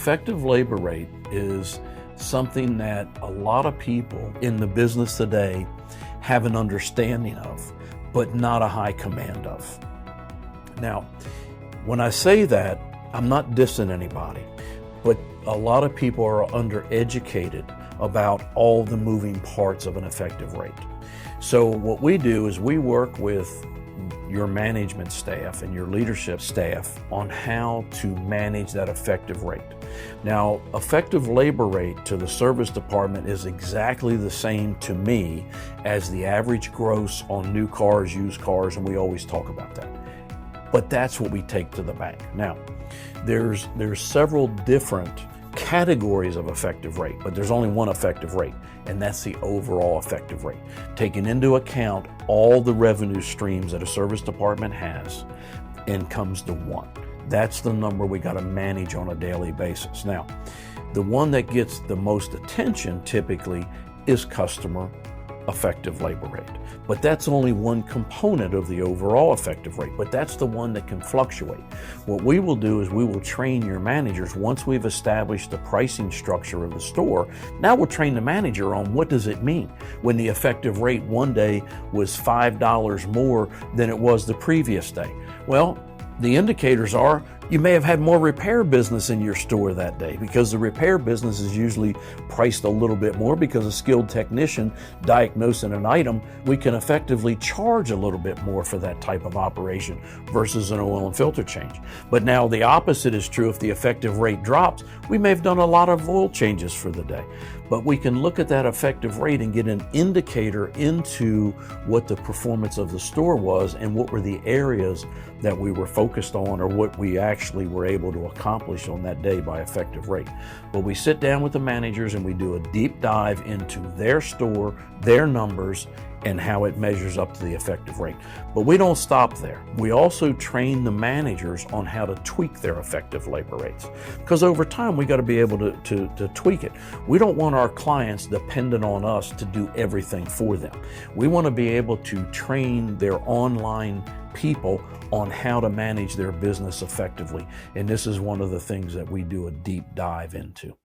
Effective labor rate is something that a lot of people in the business today have an understanding of, but not a high command of. Now, when I say that, I'm not dissing anybody, but a lot of people are undereducated about all the moving parts of an effective rate. So what we do is we work with your management staff and your leadership staff on how to manage that effective rate. Now, effective labor rate to the service department is exactly the same to me as the average gross on new cars, used cars, and we always talk about that. But that's what we take to the bank. Now, there's several different categories of effective rate, but there's only one effective rate, and that's the overall effective rate, taking into account all the revenue streams that a service department has and comes to one. That's the number we got to manage on a daily basis. Now, the one that gets the most attention typically is customer effective labor rate. But that's only one component of the overall effective rate, but that's the one that can fluctuate. What we will do is we will train your managers once we've established the pricing structure of the store. Now we'll train the manager on what does it mean when the effective rate one day was $5 more than it was the previous day. Well, the indicators are you may have had more repair business in your store that day because the repair business is usually priced a little bit more because a skilled technician diagnosing an item, we can effectively charge a little bit more for that type of operation versus an oil and filter change. But now the opposite is true. If the effective rate drops, we may have done a lot of oil changes for the day. But we can look at that effective rate and get an indicator into what the performance of the store was and what were the areas that we were focused on or what we actually were able to accomplish on that day by effective rate. But we sit down with the managers and we do a deep dive into their store, their numbers, and how it measures up to the effective rate. But we don't stop there. We also train the managers on how to tweak their effective labor rates. Because over time, we got to be able to tweak it. We don't want our clients dependent on us to do everything for them. We want to be able to train their online people on how to manage their business effectively. And this is one of the things that we do a deep dive into.